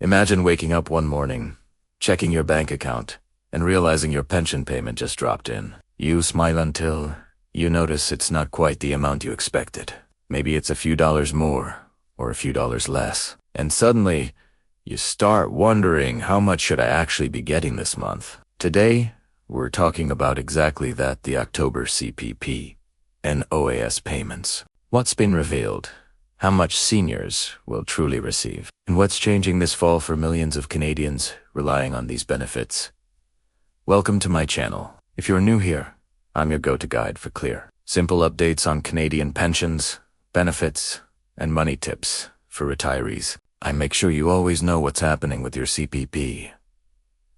Imagine waking up one morning, checking your bank account, and realizing your pension payment just dropped in. You smile until you notice it's not quite the amount you expected. Maybe it's a few dollars more, or a few dollars less. And suddenly, you start wondering, how much should I actually be getting this month? Today, we're talking about exactly that, the October CPP and OAS payments. What's been revealed? How much seniors will truly receive? And what's changing this fall for millions of Canadians relying on these benefits? Welcome to my channel. If you're new here, I'm your go-to guide for clear, simple updates on Canadian pensions, benefits, and money tips for retirees. I make sure you always know what's happening with your CPP,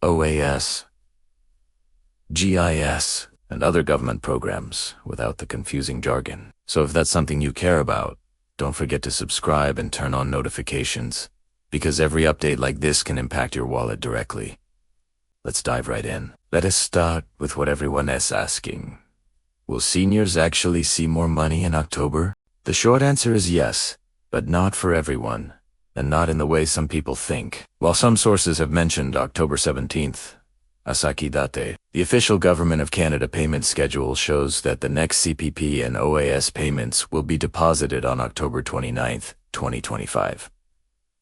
OAS, GIS, and other government programs without the confusing jargon. So if that's something you care about, don't forget to subscribe and turn on notifications, because every update like this can impact your wallet directly. Let's dive right in. Let us start with what everyone is asking. Will seniors actually see more money in October? The short answer is yes, but not for everyone, and not in the way some people think. While some sources have mentioned October 17th, Asaki date, the official Government of Canada payment schedule shows that the next CPP and OAS payments will be deposited on October 29th, 2025.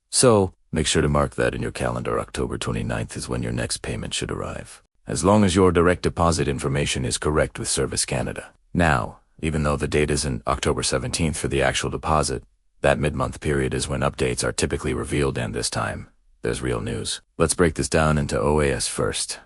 So, make sure to mark that in your calendar. October 29th is when your next payment should arrive, as long as your direct deposit information is correct with Service Canada. Now, even though the date isn't October 17th for the actual deposit, that mid-month period is when updates are typically revealed, and this time, there's real news. Let's break this down into OAS first,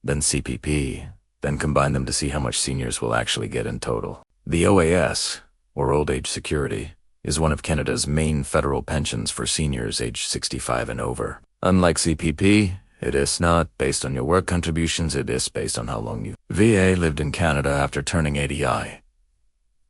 then CPP, then combine them to see how much seniors will actually get in total. The OAS, or Old Age Security, is one of Canada's main federal pensions for seniors aged 65 and over. Unlike CPP, it is not based on your work contributions, it is based on how long you VA lived in Canada after turning 80.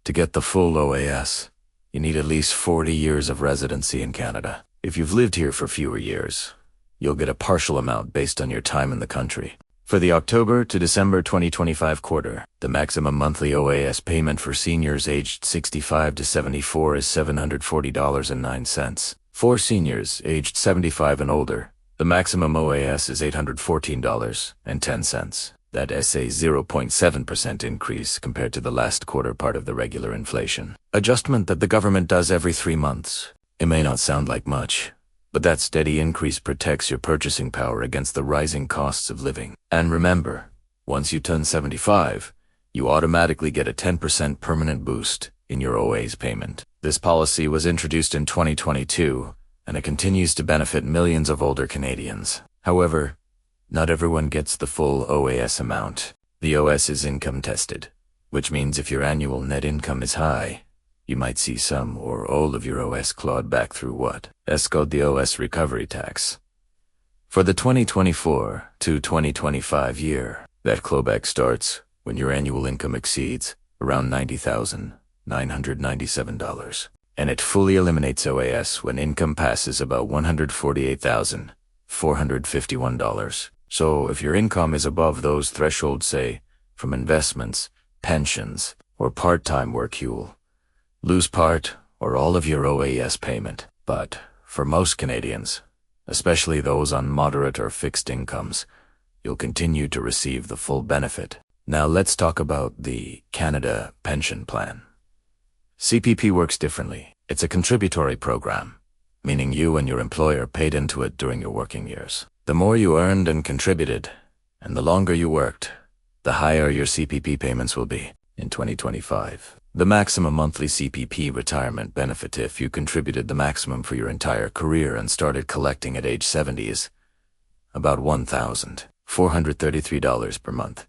To get the full OAS, you need at least 40 years of residency in Canada. If you've lived here for fewer years, you'll get a partial amount based on your time in the country. For the October to December 2025 quarter, the maximum monthly OAS payment for seniors aged 65 to 74 is $740.09. For seniors aged 75 and older, the maximum OAS is $814.10. That is a 0.7% increase compared to the last quarter, part of the regular inflation adjustment that the government does every 3 months. It may not sound like much, but that steady increase protects your purchasing power against the rising costs of living. And remember, once you turn 75, you automatically get a 10% permanent boost in your OAS payment. This policy was introduced in 2022, and it continues to benefit millions of older Canadians. However, not everyone gets the full OAS amount. The OAS is income tested, which means if your annual net income is high, you might see some or all of your OAS clawed back through what is called the OAS recovery tax. For the 2024 to 2025 year, that clawback starts when your annual income exceeds around $90,997, and it fully eliminates OAS when income passes about $148,451. So if your income is above those thresholds, say, from investments, pensions, or part-time work, you'll lose part or all of your OAS payment. But for most Canadians, especially those on moderate or fixed incomes, you'll continue to receive the full benefit. Now let's talk about the Canada Pension Plan. CPP works differently. It's a contributory program, meaning you and your employer paid into it during your working years. The more you earned and contributed, and the longer you worked, the higher your CPP payments will be. In 2025, the maximum monthly CPP retirement benefit if you contributed the maximum for your entire career and started collecting at age 70 is about $1,433 per month.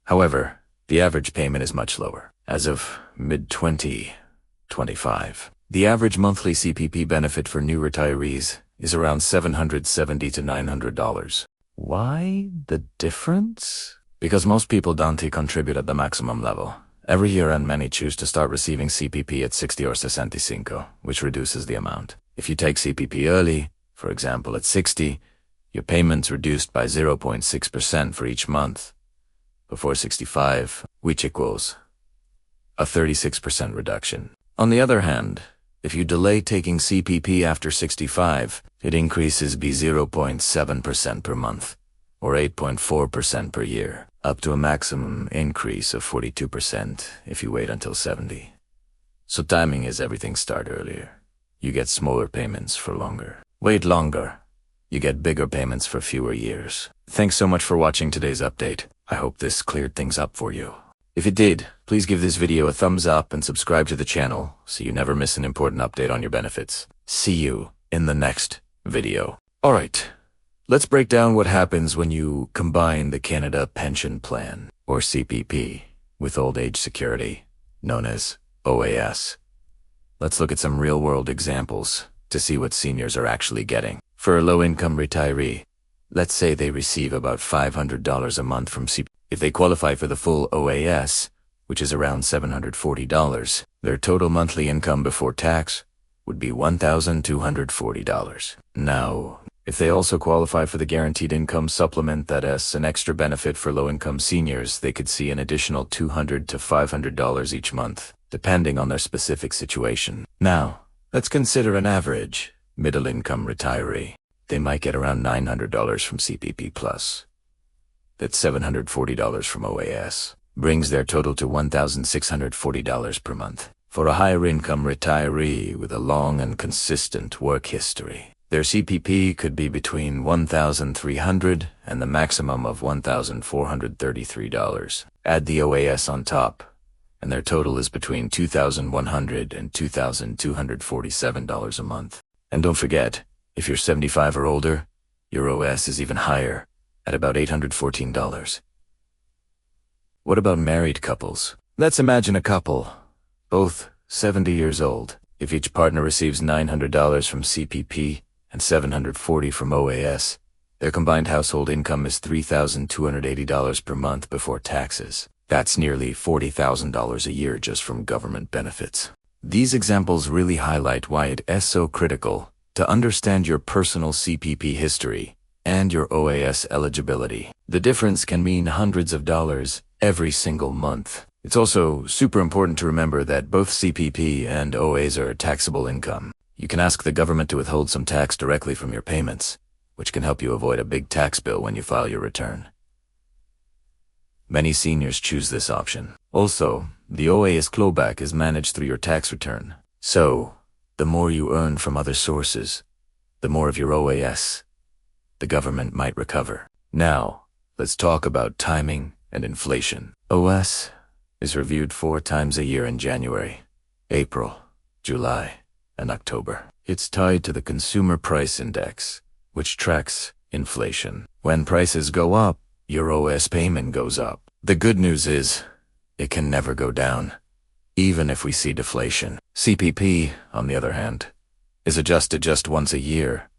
However, the average payment is much lower. As of mid-2025, the average monthly CPP benefit for new retirees is around $770 to $900. Why the difference? Because most people don't contribute at the maximum level every year, and many choose to start receiving CPP at 60 or 65, which reduces the amount. If you take CPP early, for example at 60, your payment's reduced by 0.6% for each month. Before 65, which equals a 36% reduction. On the other hand, if you delay taking CPP after 65, It increases by 0.7% per month, or 8.4% per year, up to a maximum increase of 42% if you wait until 70. So timing is everything. Start earlier. You get smaller payments for longer. Wait longer. You get bigger payments for fewer years. Thanks so much for watching today's update. I hope this cleared things up for you. If it did, please give this video a thumbs up and subscribe to the channel so you never miss an important update on your benefits. See you in the next video. Alright, let's break down what happens when you combine the Canada Pension Plan, or CPP, with Old Age Security, known as OAS. Let's look at some real-world examples to see what seniors are actually getting. For a low-income retiree, let's say they receive about $500 a month from CPP. If they qualify for the full OAS, which is around $740, their total monthly income before tax would be $1,240. Now, if they also qualify for the Guaranteed Income Supplement, that is an extra benefit for low-income seniors, they could see an additional $200 to $500 each month, depending on their specific situation. Now, let's consider an average middle-income retiree. They might get around $900 from CPP Plus. That's $740 from OAS. Brings their total to $1,640 per month. For a higher-income retiree with a long and consistent work history, their CPP could be between $1,300 and the maximum of $1,433. Add the OAS on top, and their total is between $2,100 and $2,247 a month. And don't forget, if you're 75 or older, your OAS is even higher, at about $814. What about married couples? Let's imagine a couple, both 70 years old. If each partner receives $900 from CPP and $740 from OAS, their combined household income is $3,280 per month before taxes. That's nearly $40,000 a year just from government benefits. These examples really highlight why it is so critical to understand your personal CPP history and your OAS eligibility. The difference can mean hundreds of dollars every single month. It's also super important to remember that both CPP and OAS are taxable income. You can ask the government to withhold some tax directly from your payments, which can help you avoid a big tax bill when you file your return. Many seniors choose this option. Also, the OAS clawback is managed through your tax return. So, the more you earn from other sources, the more of your OAS the government might recover. Now, let's talk about timing and inflation. OAS is reviewed 4 times a year in January, April, July, and October. It's tied to the Consumer Price Index, which tracks inflation. When prices go up, your OAS payment goes up. The good news is, it can never go down, even if we see deflation. CPP, on the other hand, is adjusted just once a year,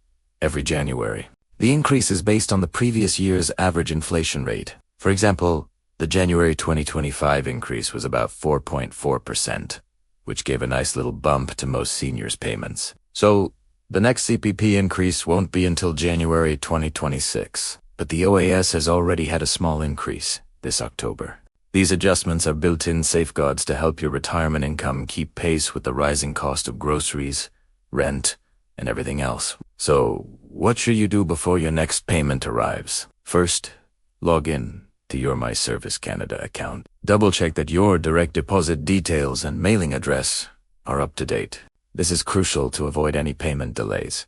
every January. The increase is based on the previous year's average inflation rate. For example, the January 2025 increase was about 4.4%, which gave a nice little bump to most seniors' payments. So, the next CPP increase won't be until January 2026, but the OAS has already had a small increase this October. These adjustments are built-in safeguards to help your retirement income keep pace with the rising cost of groceries, rent, and everything else. So, what should you do before your next payment arrives? First, log in to your My Service Canada account. Double-check that your direct deposit details and mailing address are up to date. This is crucial to avoid any payment delays,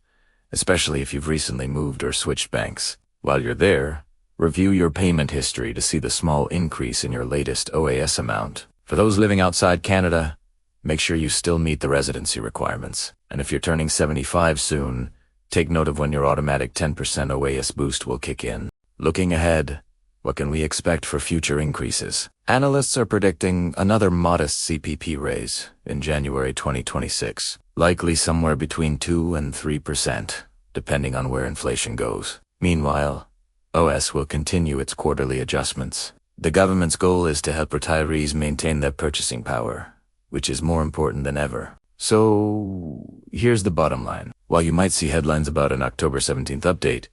especially if you've recently moved or switched banks. While you're there, review your payment history to see the small increase in your latest OAS amount. For those living outside Canada, make sure you still meet the residency requirements. And if you're turning 75 soon, take note of when your automatic 10% OAS boost will kick in. Looking ahead, what can we expect for future increases? Analysts are predicting another modest CPP raise in January 2026, likely somewhere between 2 and 3%, depending on where inflation goes. Meanwhile, OAS will continue its quarterly adjustments. The government's goal is to help retirees maintain their purchasing power, which is more important than ever. So, here's the bottom line. While you might see headlines about an October 17th update,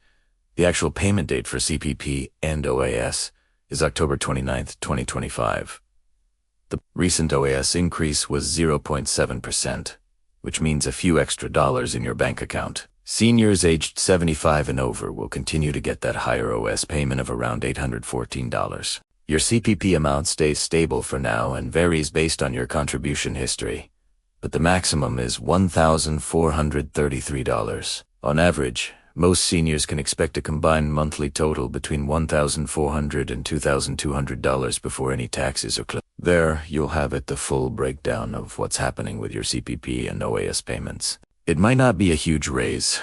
the actual payment date for CPP and OAS is October 29th, 2025. The recent OAS increase was 0.7%, which means a few extra dollars in your bank account. Seniors aged 75 and over will continue to get that higher OS payment of around $814. Your CPP amount stays stable for now and varies based on your contribution history, but the maximum is $1,433. On average, most seniors can expect a combined monthly total between $1,400 and $2,200 before any taxes are cleared. There, you'll have it, the full breakdown of what's happening with your CPP and OAS payments. It might not be a huge raise,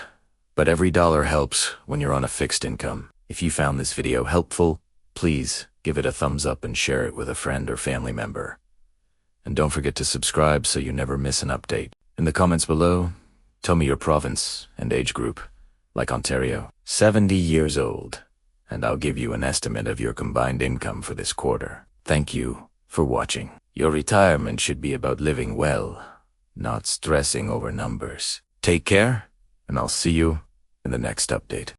but every dollar helps when you're on a fixed income. If you found this video helpful, please give it a thumbs up and share it with a friend or family member. And don't forget to subscribe so you never miss an update. In the comments below, tell me your province and age group, like Ontario. 70 years old, and I'll give you an estimate of your combined income for this quarter. Thank you for watching. Your retirement should be about living well, not stressing over numbers. Take care, and I'll see you in the next update.